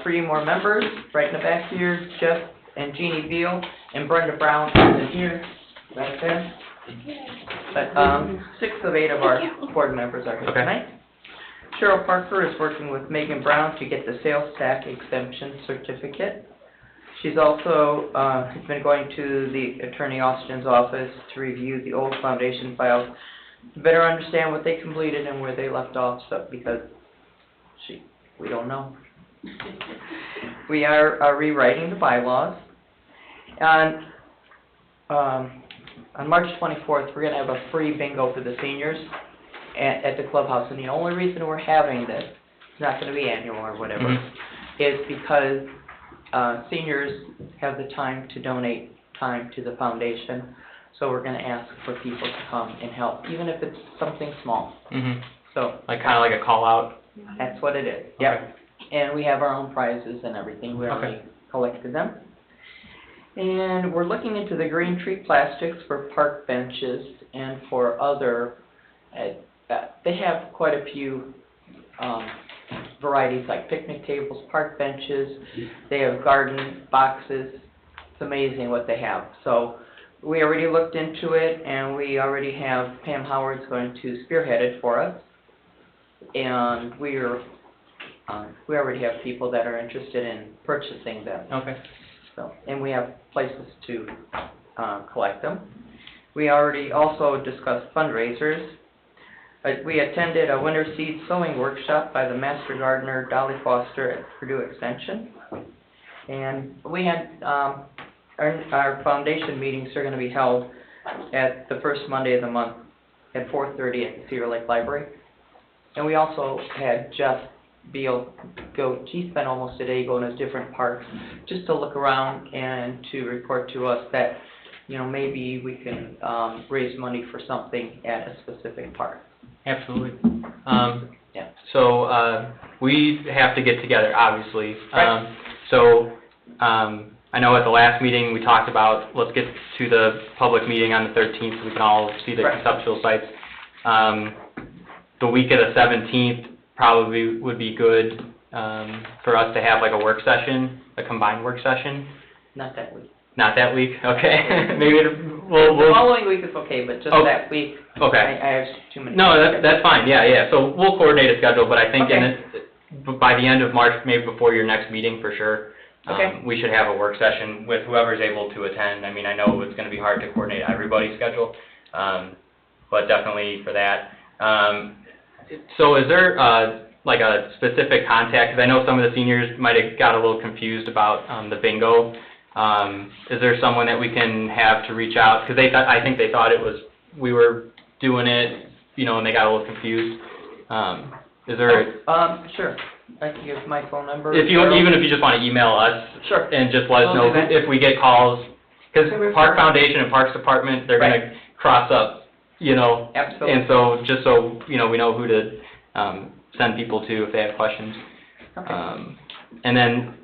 3 more members, right in the back here, Jeff and Jeannie Veal, and Brenda Brown is in here, right there. But 6 of 8 of our board members are here Okay. tonight. Cheryl Parker is working with Megan Brown to get the sales tax exemption certificate. She's also, been going to the Attorney Austin's office to review the old foundation files, to better understand what they completed and where they left off, so, because we don't know. We are rewriting the bylaws. And, on March 24th, we're gonna have a free bingo for the seniors at the clubhouse, and the only reason we're having this, it's not gonna be annual or whatever, is because, seniors have the time to donate time to the foundation, so we're gonna ask for people to come and help, even if it's something small. So, Like, kinda like a call out? that's what it is, yep. And we have our own prizes and everything, we already collected them. And we're looking into the green tree plastics for park benches and for other, they have quite a few, varieties like picnic tables, park benches, they have garden boxes, it's amazing what they have. So, we already looked into it, and we already have Pam Howard's going to spearhead it for us. And we already have people that are interested in purchasing them. Okay. So, and we have places to, collect them. We already also discussed fundraisers. We attended a winter seed sowing workshop by the master gardener Dolly Foster at Purdue Extension. And we had, our foundation meetings are gonna be held at the first Monday of the month at 4:30 at the Cedar Lake Library. And we also had Jeff Beal he spent almost a day going to different parks just to look around and to report to us that, you know, maybe we can, raise money for something at a specific park. Absolutely. Yeah. So, we have to get together, obviously. Right. I know at the last meeting, we talked about, let's get to the public meeting on the 13th, so we can all see the Right. conceptual sites. The week of the 17th probably would be good, for us to have like a work session, a combined work session. Not that week. Not that week, okay? Maybe The we'll, following week is okay, but just Oh, that week, okay. I have too many. No, that's fine, yeah, so we'll coordinate a schedule, but I think by the end of March, maybe before your next meeting, for sure, Okay. we should have a work session with whoever's able to attend. I mean, I know it's gonna be hard to coordinate everybody's schedule, but definitely for that. So is there, like a specific contact, because I know some of the seniors might have got a little confused about, the bingo. Is there someone that we can have to reach out, because I think they thought it was, we were doing it, you know, and they got a little confused. Is there, Sure, I can give my phone number. even if you just want to email us. Sure. And just let us We'll know do that. if we get calls, because Okay, Park Foundation and Parks Department, they're Right. gonna cross up, you know. Absolutely. And so, just so, you know, we know who to, send people to if they have questions. Okay. And then,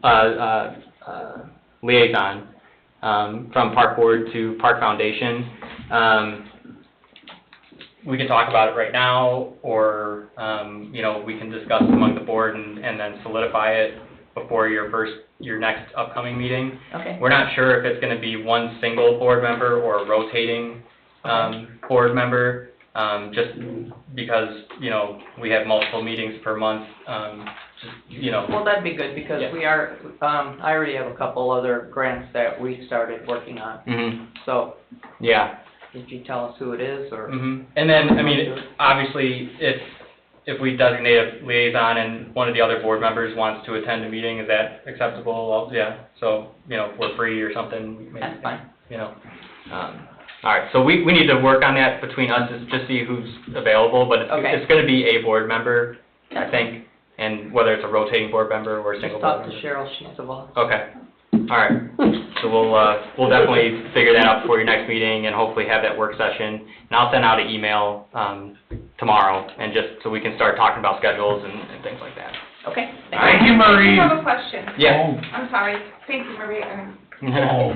liaison, from Park Board to Park Foundation. We can talk about it right now, or, you know, we can discuss among the board and then solidify it before your next upcoming meeting. Okay. We're not sure if it's gonna be one single board member or a rotating, board member, just because, you know, we have multiple meetings per month, you know. Well, that'd be good, because Yeah. we are, I already have a couple other grants that we started working on, so Yeah. if you tell us who it is, or... And then, I mean, obviously, if we designate a liaison and one of the other board members wants to attend a meeting, is that acceptable? Well, yeah, so, you know, if we're free or something, maybe, That's fine. you know. All right, so we need to work on that between us, just see who's available, but Okay. it's gonna be a board member, I think, and whether it's a rotating board member or a single Just board talk member. to Cheryl, she's the boss. Okay, all right. So we'll definitely figure that out before your next meeting and hopefully have that work session. And I'll send out an email, tomorrow, and just so we can start talking about schedules and things like that. Okay. Thank you, Marie. I have a question. Yeah. I'm sorry. Thank you, Marie. Oh.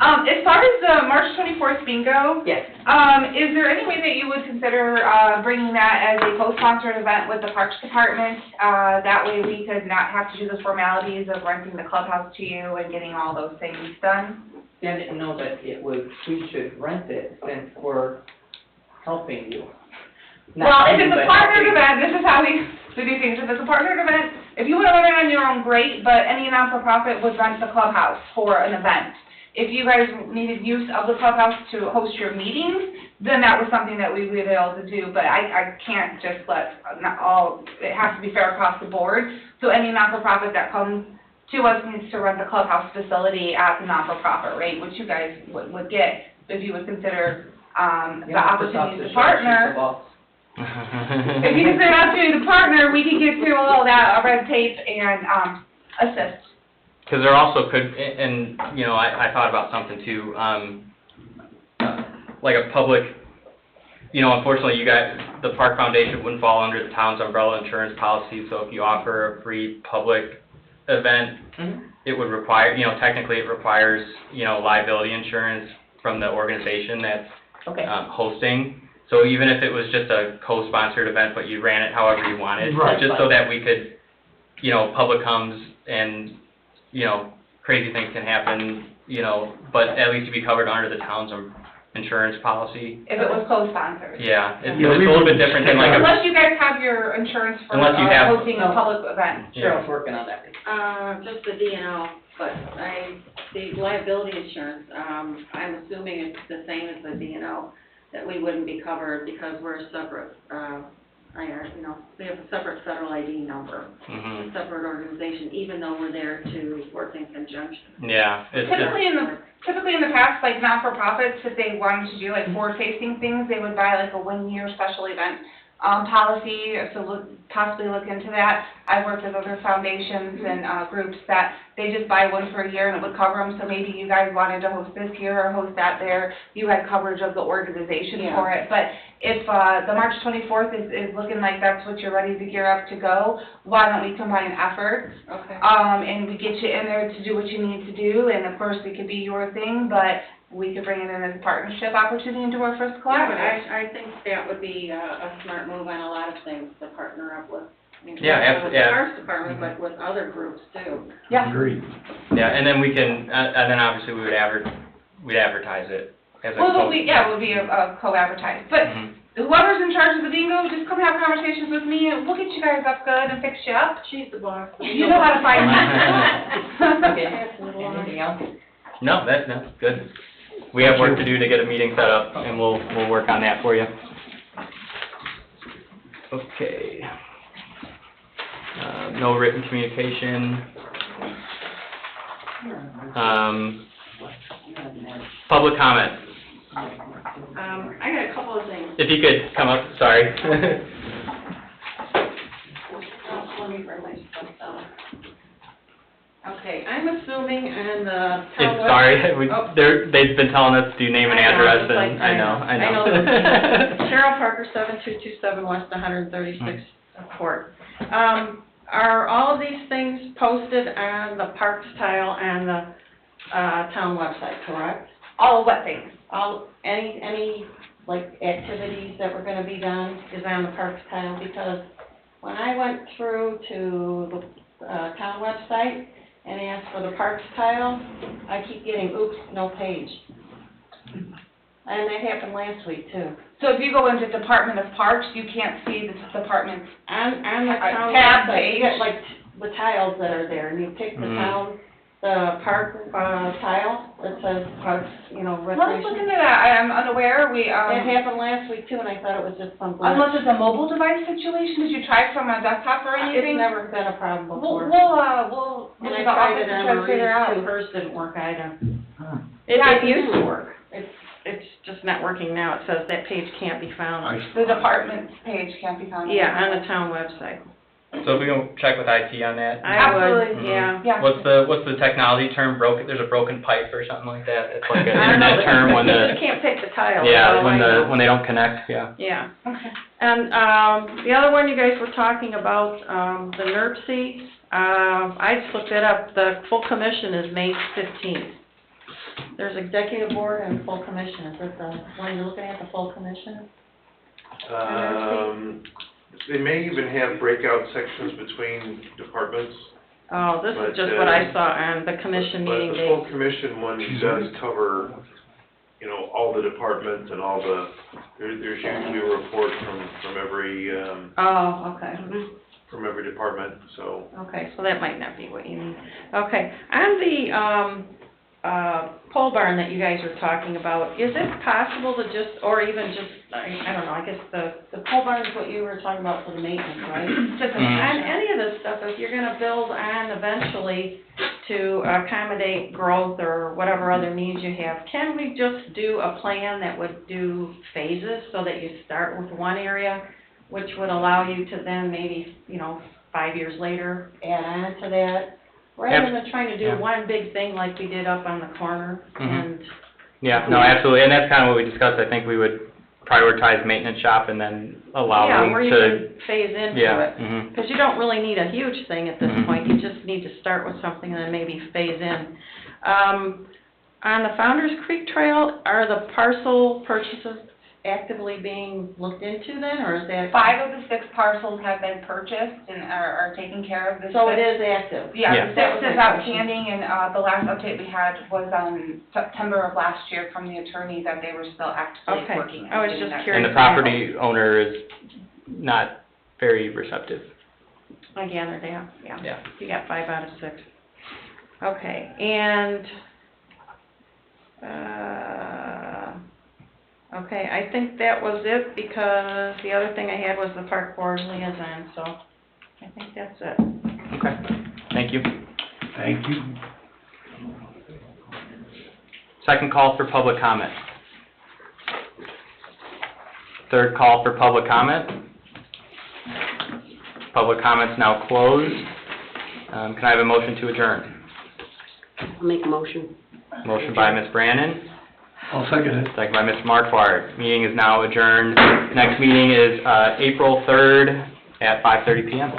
As far as the March 24th bingo, Yes. is there any way that you would consider, bringing that as a co-sponsored event with the Parks Department? That way we could not have to do the formalities of renting the clubhouse to you and getting all those things done? See, I didn't know that we should rent it since we're helping you. Well, if it's a But- partnered event, this is how we do things. If it's a partnered event, if you want to run it on your own, great, but any non-for-profit would rent the clubhouse for an event. If you guys needed use of the clubhouse to host your meetings, then that was something that we would be able to do, but I can't just let, not all, it has to be fair across the board. So any non-for-profit that comes to us needs to rent the clubhouse facility at the non-for-profit rate, which you guys would get if you would consider, the opportunity to partner. If you consider an opportunity to partner, we can get through all that red tape and, assist. Because there also could, and, you know, I thought about something too, like a public, you know, unfortunately, you guys, the Park Foundation wouldn't fall under the town's umbrella insurance policy, so if you offer a free public event, it would require, you know, technically it requires, you know, liability insurance from the organization that's Okay. hosting. So even if it was just a co-sponsored event, but you ran it however you wanted, Right. just so that we could, you know, public comes and, you know, crazy things can happen, you know, but at least to be covered under the town's insurance policy. If it was co-sponsored. Yeah, it's Yeah, a we little would bit different than like a, Unless you guys have your insurance for Unless you have- hosting a public event. Cheryl's working on that. Just the D&O, but the liability insurance, I'm assuming it's the same as the D&O, that we wouldn't be covered because we're a separate, we have a separate federal ID number, mhm, a separate organization, even though we're there to work in conjunction. yeah, it's, Typically in the past, like not-for-profits, if they wanted to do like forward-facing things, they would buy like a one-year special event policy, so possibly look into that. I worked with other foundations and groups that they just buy one for a year and it would cover them, so maybe you guys wanted to host this here or host that there, you had coverage of the organization Yeah. for it. But if the March 24th is looking like that's what you're ready to gear up to go, why don't we combine efforts? Okay. And we get you in there to do what you need to do, and of course, it could be your thing, but we could bring it in as a partnership opportunity and do our first collaborative. I think that would be a smart move on a lot of things to partner up with. Yeah, With yeah. the Parks Department, but with other groups too. Yeah. Agreed. yeah, and then we can, and then obviously we would we'd advertise it as a Well, co- it would be a co-advertised, but Mhm. whoever's in charge of the bingo, just come have conversations with me, and we'll get you guys up good and fix you up. She's the boss. You know how to find me. Okay, anything else? No, that's good. We have work to do to get a meeting set up, and we'll work on that for you. Okay. No written communication. Public comment. I got a couple of things. If you could come up, sorry. Let me bring my stuff down. Okay, I'm assuming in the town web- Sorry, Oh. they've been telling us to name and I know, address, it's like- and I know. I know. Cheryl Parker, 7227 West 136th Court. Are all of these things posted on the Parks tile and the town website, correct? All of what things? Any like activities that were gonna be done is on the Parks tile? Because when I went through to the town website and asked for the Parks tile, I keep getting, oops, no page. And that happened last week too. So if you go into Department of Parks, you can't see the department's On the town tab website, you page. get like the tiles that are there, and you pick the town, the park, tile that says parks, Let us look recreation. into that, I am unaware, It happened last week too, and I thought it was just something. unless it's a mobile device situation, did you try from a desktop or It's anything? never been a problem We'll, before. we'll And look I at the tried office it and on try to figure Marie's out. too, hers didn't work either. Yeah, It used to work. It's just not working now. It says that page can't be found. The department's page can't be found. Yeah, on the town website. So if we can check with IT on that. I would, Absolutely. yeah. Yeah. What's the technology term, there's a broken pipe or something like that? It's like an I don't know, internet term when You just the, can't pick the tile. yeah, so I know. when they don't connect, yeah. Yeah. Okay. And, the other one you guys were talking about, the NERC, I just looked it up, the full commission is May 15th. There's executive board and full commission, is it the one you're looking at, the full commission? They may even have breakout sections between departments, Oh, this But, is just what I saw on the commission but meeting the date. full commission one does cover you know, all the departments and all the, there's usually a report from every, Oh, okay. from every department, so. Okay, so that might not be what you need. Okay, on the, pole barn that you guys were talking about, is it possible to just, or even just, I don't know, I guess the pole barn is what you were talking about for the maintenance, right? Just On any of this stuff, if you're gonna build on eventually to accommodate growth or whatever other needs you have, can we just do a plan that would do phases so that you start with one area, which would allow you to then maybe, 5 years later, add on to that? Rather than trying to Yeah. do one big thing like we did up on the corner and, Yeah, no, absolutely, and that's kind of what we discussed. I think we would prioritize maintenance shop and then allow yeah, them where you to, can phase into yeah, it. mhm. Because you don't really need a huge thing at this Mhm. point, you just need to start with something and then maybe phase in. On the Founder's Creek Trail, are the parcel purchases actively being looked into then, or is that? 5 of the 6 parcels have been purchased and are taken care of. The So it sixth- is active? Yeah, Yeah. the That 6th was is my question. outstanding, and the last update we had was on September of last year from the attorney that they were still actively Okay. working on I was getting just that. curious. And the property owner is not very receptive. I gathered, yeah. Yeah. You got 5 out of 6. Okay, and, okay, I think that was it, because the other thing I had was the park board liaison, so I think that's it. Okay, thank you. Thank you. Second call for public comment. Third call for public comment. Public comment's now closed. Can I have a motion to adjourn? I'll make a motion. Motion by Ms. Brannon, I'll second it. second by Mr. Marquardt. Meeting is now adjourned. Next meeting is April 3rd at 5:30 PM.